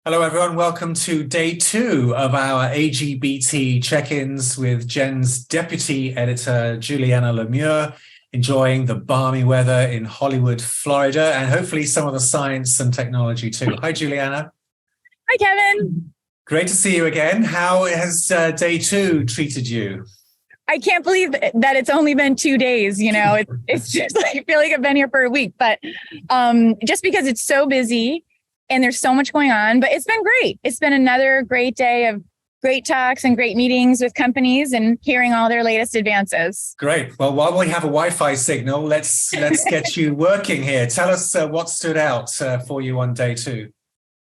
Hello, everyone. Welcome to day 2 of our AGBT check-ins with Gen's deputy editor, Julianna LeMieux, enjoying the balmy weather in Hollywood, Florida, and hopefully some of the science and technology too. Hi, Julianna. Hi, Kevin. Great to see you again. How has day 2 treated you? I can't believe that it's only been 2 days. It's just like, I feel like I've been here for a week, but just because it's so busy and there's so much going on, but it's been great. It's been another great day of great talks and great meetings with companies and hearing all their latest advances. Great. Well, while we have a Wi-Fi signal, let's get you working here. Tell us what stood out for you on day 2.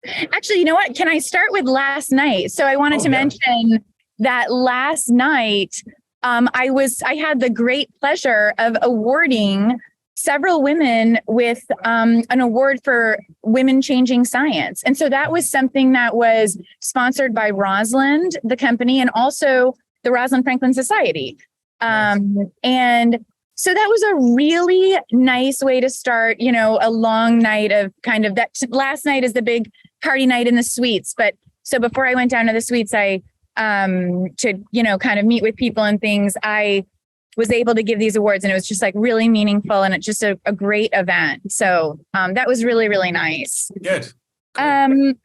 Actually, you know what? Can I start with last night? So I wanted to mention that last night, I had the great pleasure of awarding several women with an award for women changing science. And so that was something that was sponsored by Rosalind, the company, and also the Rosalind Franklin Society. And so that was a really nice way to start, a long night of kind of that. Last night is the big party night in the suites. But so before I went down to the suites, to kind of meet with people and things, I was able to give these awards, and it was just like really meaningful, and it's just a great event. So that was really, really nice. Good. And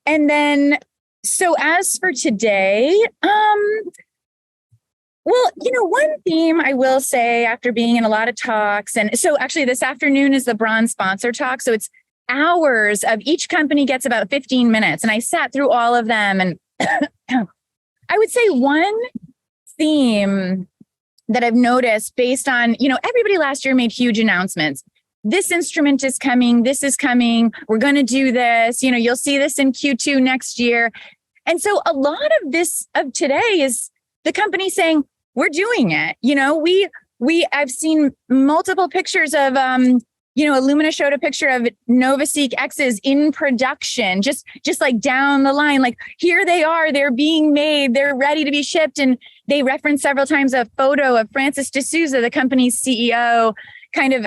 then, so as for today, one theme I will say after being in a lot of talks, and so actually this afternoon is the bronze sponsor talk. So it's hours of each company gets about 15 minutes. And I sat through all of them, and I would say one theme that I've noticed based on, everybody last year made huge announcements. This instrument is coming. This is coming. We're going to do this. You'll see this in Q2 next year. And so a lot of this of today is the company saying, we're doing it. I've seen multiple pictures of, Illumina showed a picture of NovaSeq X's in production, just like down the line, like here they are, they're being made, they're ready to be shipped. And they referenced several times a photo of Francis D'Souza, the company's CEO, kind of,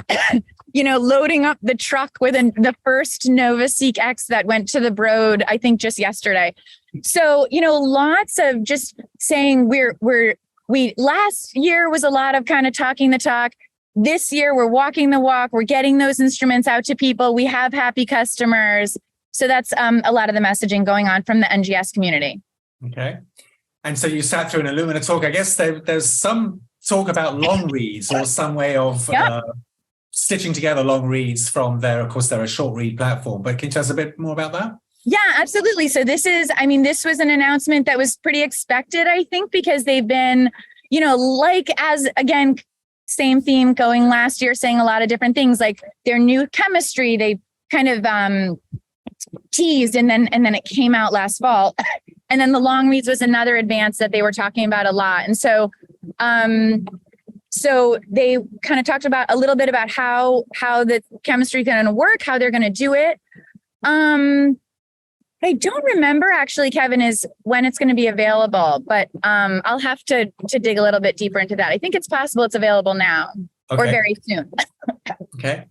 loading up the truck with the first NovaSeq X that went to the Broad, I think just yesterday. So, lots of just saying we last year was a lot of kind of talking the talk. This year, we're walking the walk. We're getting those instruments out to people. We have happy customers. So that's a lot of the messaging going on from the NGS community. Okay. And so you sat through an Illumina talk. I guess there's some talk about long reads or some way of stitching together long reads from there. Of course, they're a short read platform. But can you tell us a bit more about that? Yeah, absolutely. So this was an announcement that was pretty expected, I think, because they've been, same theme going last year, saying a lot of different things, like their new chemistry, they kind of teased, and then it came out last fall. And then the long reads was another advance that they were talking about a lot. And so they kind of talked about a little bit about how the chemistry is going to work, how they're going to do it. I don't remember actually, Kevin, is when it's going to be available, but I'll have to dig a little bit deeper into that. I think it's possible it's available now or very soon. Okay.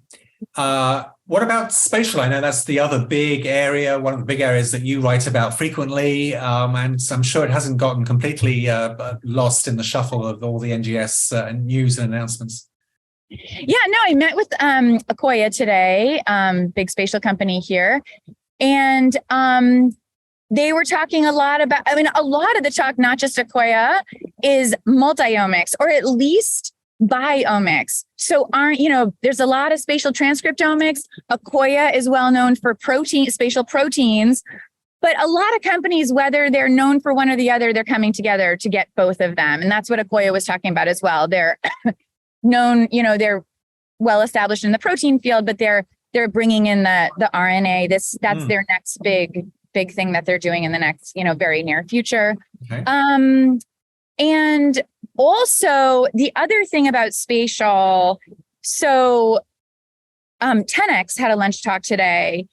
What about spatial? I know that's the other big area, one of the big areas that you write about frequently, and I'm sure it hasn't gotten completely lost in the shuffle of all the NGS news and announcements. Yeah, no, I met with Akoya today, big spatial company here. And they were talking a lot about, a lot of the talk, not just Akoya, is multi-omics or at least biomics. So there's a lot of spatial transcriptomics. Akoya is well known for spatial proteins, but a lot of companies, whether they're known for one or the other, they're coming together to get both of them. And that's what Akoya was talking about as well. They're known, they're well established in the protein field, but they're bringing in the RNA. That's their next big thing that they're doing in the next, very near future. Okay. And also the other thing about spatial, so 10x had a lunch talk today.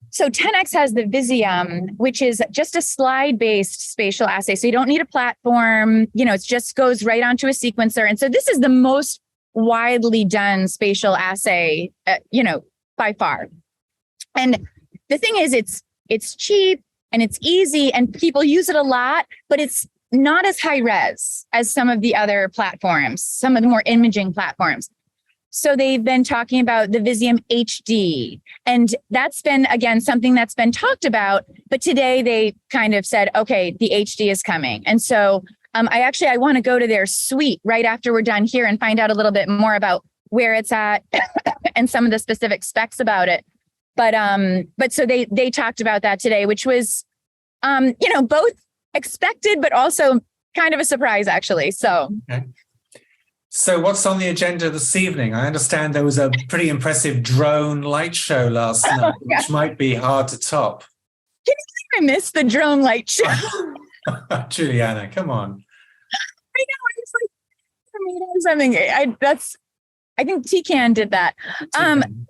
So 10x has the Visium, which is just a slide-based spatial assay. So you don't need a platform, it just goes right onto a sequencer. And so this is the most widely done spatial assay, by far. And the thing is, it's cheap and it's easy and people use it a lot, but it's not as high res as some of the other platforms, some of the more imaging platforms. So they've been talking about the Visium HD, and that's been, again, something that's been talked about. But today they kind of said, okay, the HD is coming. And so I want to go to their suite right after we're done here and find out a little bit more about where it's at and some of the specific specs about it. But so they talked about that today, which was, both expected, but also kind of a surprise, actually. So. Okay. So what's on the agenda this evening? I understand there was a pretty impressive drone light show last night, which might be hard to top. Can you believe I missed the drone light show? Julianna, come on. I know. It's like, I think TCAN did that.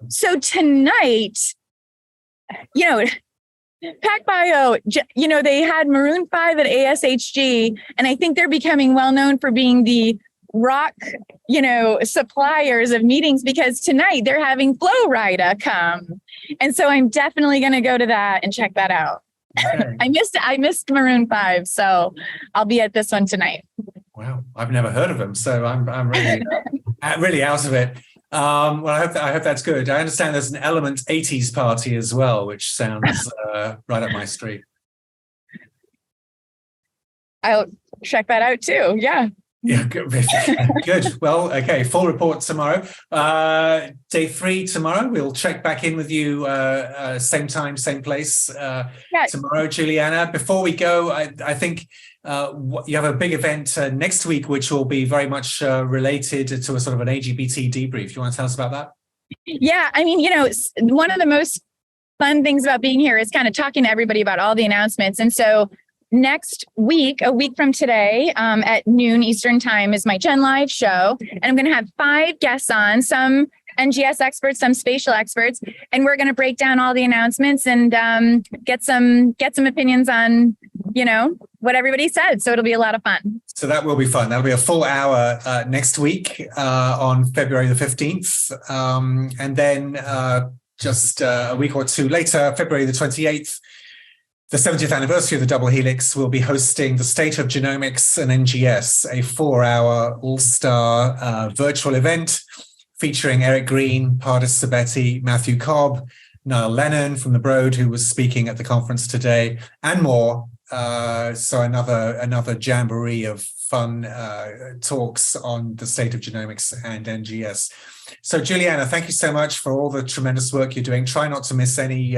So tonight, PacBio, they had Maroon 5 at ASHG, and I think they're becoming well known for being the rock, suppliers of meetings, because tonight they're having Flo Rida come. And so I'm definitely going to go to that and check that out. Okay. I missed Maroon 5, so I'll be at this one tonight. Wow, I've never heard of them, so I'm really really out of it. Well, I hope that's good. I understand there's an Element 80s party as well, which sounds right up my street. I'll check that out too. Yeah. Yeah, good. Well, okay, full report tomorrow. Day 3 tomorrow. We'll check back in with you same time, same place tomorrow, Julianna. Before we go, I think you have a big event next week, which will be very much related to a sort of an AGBT debrief. You want to tell us about that? Yeah, I mean, one of the most fun things about being here is kind of talking to everybody about all the announcements. And so next week, a week from today, at noon Eastern time, is my Gen Live show. And I'm going to have 5 guests on, some NGS experts, some spatial experts, and we're going to break down all the announcements and get some opinions on, what everybody said. So it'll be a lot of fun. So that will be fun. That'll be a full hour next week on February the 15th. And then just a week or two later, February the 28th, the 70th anniversary of the Double Helix, will be hosting the State of Genomics and NGS, a 4-hour all-star virtual event featuring Eric Green, Pardis Sabetti, Matthew Cobb, Niall Lennon from the Broad, who was speaking at the conference today, and more. So another jamboree of fun talks on the State of Genomics and NGS. So, Julianna, thank you so much for all the tremendous work you're doing. Try not to miss any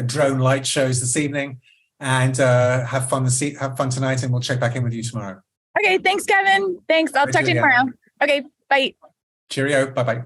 drone light shows this evening, and have fun tonight. And we'll check back in with you tomorrow. Okay, thanks, Kevin. Thanks. I'll talk to you tomorrow. Okay, bye. Cheerio. Bye bye.